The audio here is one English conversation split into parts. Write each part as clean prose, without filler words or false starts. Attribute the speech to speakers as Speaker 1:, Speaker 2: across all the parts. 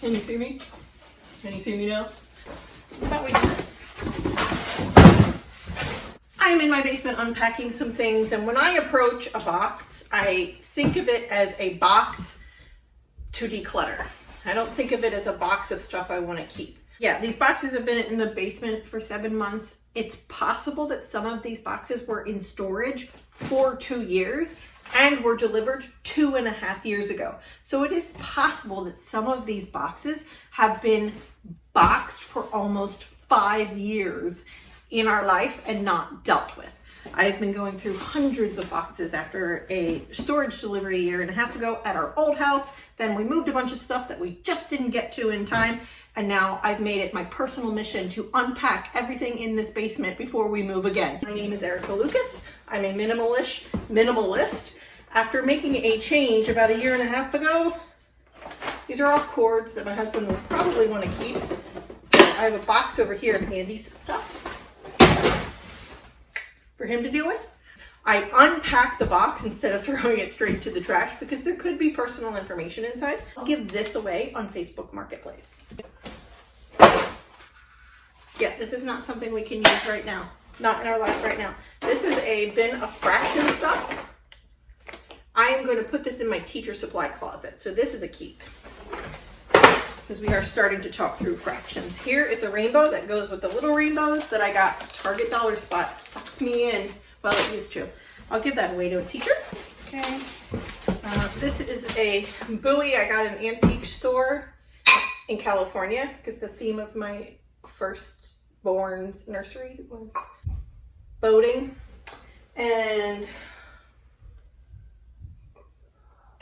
Speaker 1: Can you see me? Can you see me now? How about we do this? I'm in my basement unpacking some things, and when I approach a box, I think of it as a box to declutter. I don't think of it as a box of stuff I want to keep. Yeah, these boxes have been in the basement for 7 months. It's possible that some of these boxes were in storage for 2 years and were delivered 2.5 years ago. So it is possible that some of these boxes have been boxed for almost 5 years in our life and not dealt with. I've been going through hundreds of boxes after a storage delivery 1.5 years ago at our old house. Then we moved a bunch of stuff that we just didn't get to in time. And now I've made it my personal mission to unpack everything in this basement before we move again. My name is Erica Lucas. I'm a minimalist. After making a change about 1.5 years ago, these are all cords that my husband will probably want to keep. So I have a box over here of Andy's stuff for him to deal with. I unpack the box instead of throwing it straight to the trash because there could be personal information inside. I'll give this away on Facebook Marketplace. Yeah, this is not something we can use right now. Not in our life right now. This is a bin of fraction stuff. I am going to put this in my teacher supply closet. So this is a keep, because we are starting to talk through fractions. Here is a rainbow that goes with the little rainbows that I got at Target Dollar Spot. Sucked me in. Well, it used to. I'll give that away to a teacher. Okay. This is a buoy I got in an antique store in California because the theme of my firstborn's nursery was boating. And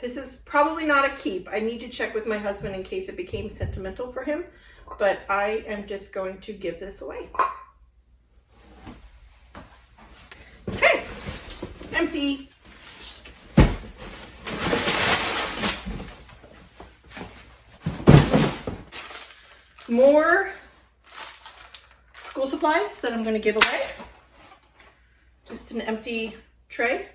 Speaker 1: this is probably not a keep. I need to check with my husband in case it became sentimental for him, but I am just going to give this away. Okay, empty. More school supplies that I'm going to give away. Just an empty tray.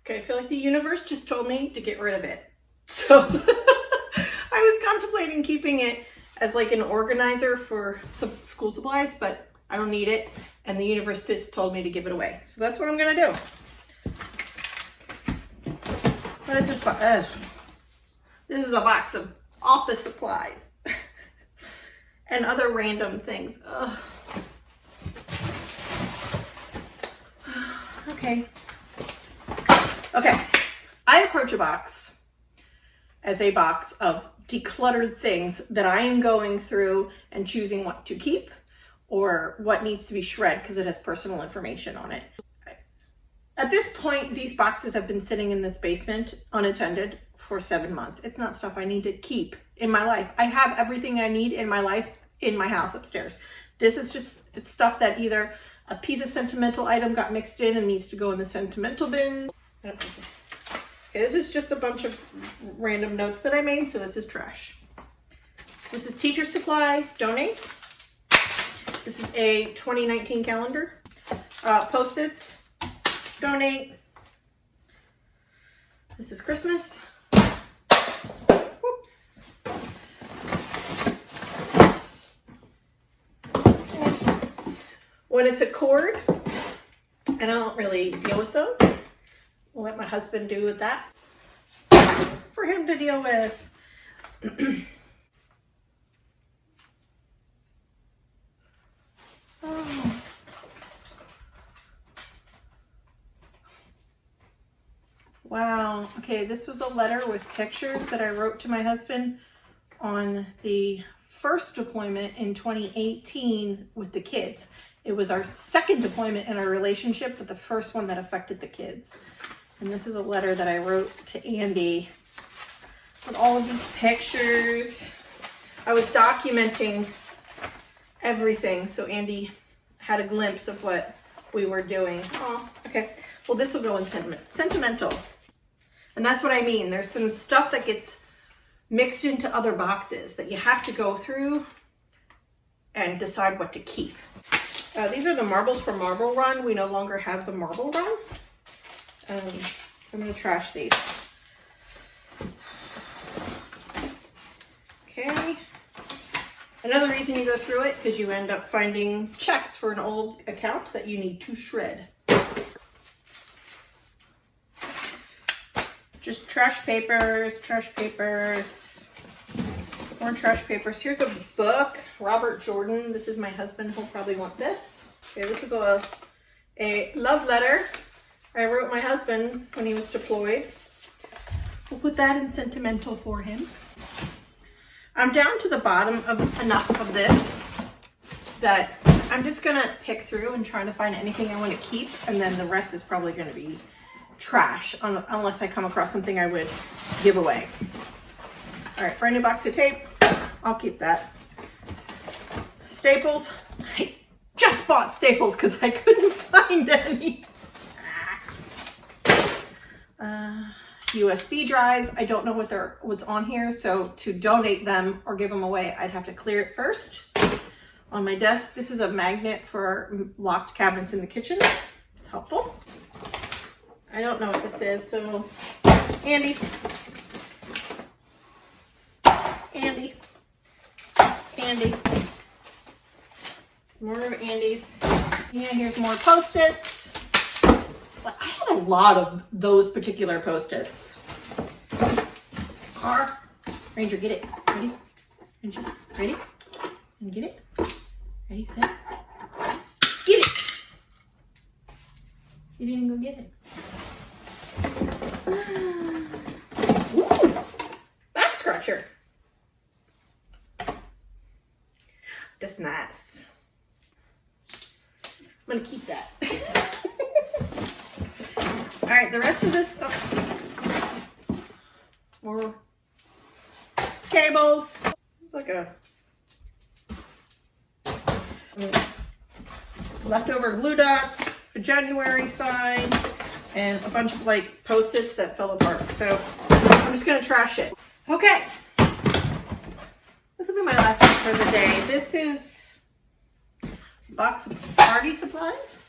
Speaker 1: Okay, I feel like the universe just told me to get rid of it. So I was contemplating keeping it as like an organizer for some school supplies, but I don't need it. And the universe just told me to give it away. So that's what I'm gonna do. What is this box? This is a box of office supplies and other random things. Ugh. Okay. Okay, I approach a box as a box of decluttered things that I am going through and choosing what to keep or what needs to be shredded because it has personal information on it. At this point, these boxes have been sitting in this basement unattended for 7 months. It's not stuff I need to keep in my life. I have everything I need in my life in my house upstairs. This is just, it's stuff that either a piece of sentimental item got mixed in and needs to go in the sentimental bin. Okay, this is just a bunch of random notes that I made, so this is trash. This is teacher supply, donate. This is a 2019 calendar. Post-its, donate. This is Christmas. Whoops. Okay. When it's a cord, and I don't really deal with those. I'll let my husband do with that for him to deal with. Oh. Wow. Okay, this was a letter with pictures that I wrote to my husband on the first deployment in 2018 with the kids. It was our second deployment in our relationship, but the first one that affected the kids. And this is a letter that I wrote to Andy with all of these pictures. I was documenting everything, so Andy had a glimpse of what we were doing. Oh, okay. Well, this will go in sentimental. And that's what I mean. There's some stuff that gets mixed into other boxes that you have to go through and decide what to keep. These are the marbles from Marble Run. We no longer have the Marble Run. I'm gonna trash these. Okay. Another reason you go through it, because you end up finding checks for an old account that you need to shred. Just trash papers, more trash papers. Here's a book, Robert Jordan. This is my husband. He'll probably want this. Okay, this is a love letter I wrote my husband when he was deployed. We'll put that in Sentimental for him. I'm down to the bottom of enough of this that I'm just gonna pick through and try to find anything I want to keep, and then the rest is probably gonna be trash unless I come across something I would give away. All right, brand new box of tape. I'll keep that. Staples. I just bought staples because I couldn't find any. USB drives. I don't know what's on here, so to donate them or give them away, I'd have to clear it first. On my desk, this is a magnet for locked cabinets in the kitchen. It's helpful. I don't know what this is, so Andy. More of Andy's. Yeah, here's more Post-its. I had a lot of those particular Post-its. Car. Ranger, get it. Ready? Ranger, ready? And get it. Ready, set. Get it! You didn't go get it. Ooh, back scratcher. That's nice. I'm gonna keep that. All right, the rest of this stuff. More cables. It's like a leftover glue dots, a January sign, and a bunch of like Post-its that fell apart. So I'm just gonna trash it. Okay. This will be my last one for the day. This is a box of party supplies.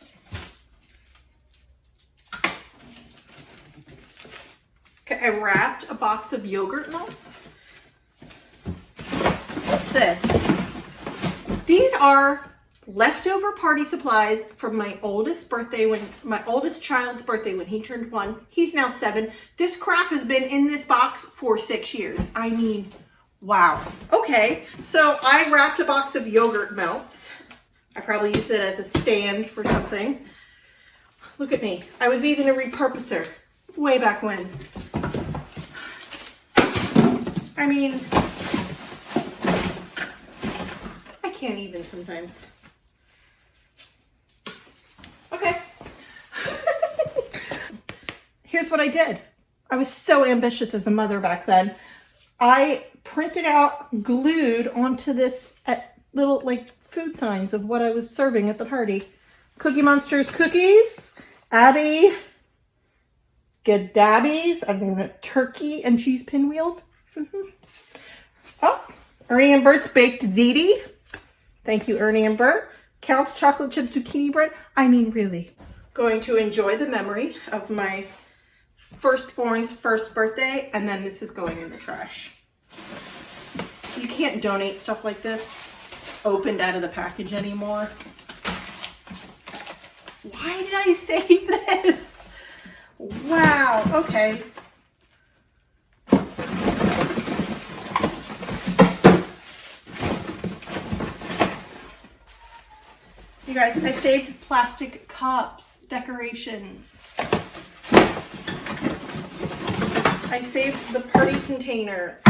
Speaker 1: Okay, I wrapped a box of yogurt melts. What's this? These are leftover party supplies from my oldest child's birthday when he turned 1. He's now 7. This crap has been in this box for 6 years. I mean, wow. Okay, so I wrapped a box of yogurt melts. I probably used it as a stand for something. Look at me. I was even a repurposer way back when. I mean, I can't even sometimes. Okay. Here's what I did. I was so ambitious as a mother back then. I printed out, glued onto this little like food signs of what I was serving at the party. Cookie Monster's cookies, Abby, Gadabby's, I mean, turkey and cheese pinwheels. Oh, Ernie and Bert's baked ziti. Thank you, Ernie and Bert. Count's chocolate chip zucchini bread. I mean, really. Going to enjoy the memory of my firstborn's first birthday, and then this is going in the trash. You can't donate stuff like this opened out of the package anymore. Why did I say this? Wow, okay. You guys, I saved plastic cups, decorations. I saved the party containers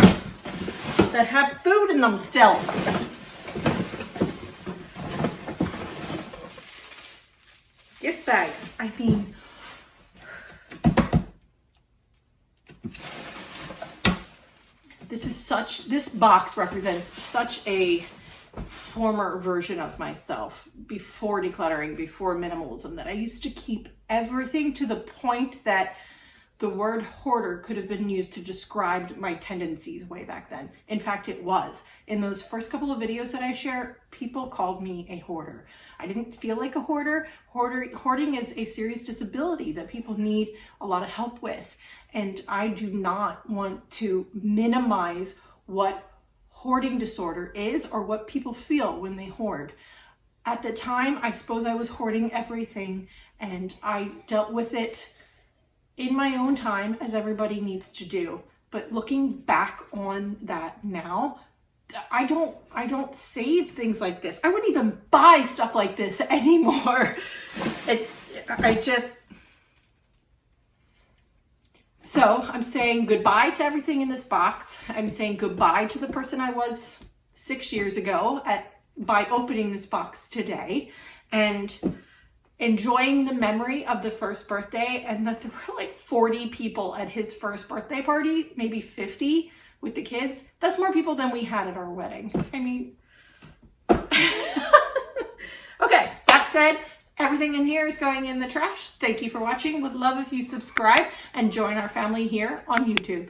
Speaker 1: that have food in them still. Gift bags, I mean. This box represents such a former version of myself before decluttering, before minimalism, that I used to keep everything to the point that the word hoarder could have been used to describe my tendencies way back then. In fact, it was. In those first couple of videos that I share, people called me a hoarder. I didn't feel like a hoarder. Hoarding is a serious disability that people need a lot of help with. And I do not want to minimize what hoarding disorder is or what people feel when they hoard. At the time, I suppose I was hoarding everything, and I dealt with it in my own time, as everybody needs to do. But looking back on that now, I don't save things like this. I wouldn't even buy stuff like this anymore. So I'm saying goodbye to everything in this box. I'm saying goodbye to the person I was 6 years ago by opening this box today, and enjoying the memory of the first birthday, and that there were like 40 people at his first birthday party, maybe 50 with the kids. That's more people than we had at our wedding. I mean, okay, that said, everything in here is going in the trash. Thank you for watching. Would love if you subscribe and join our family here on YouTube.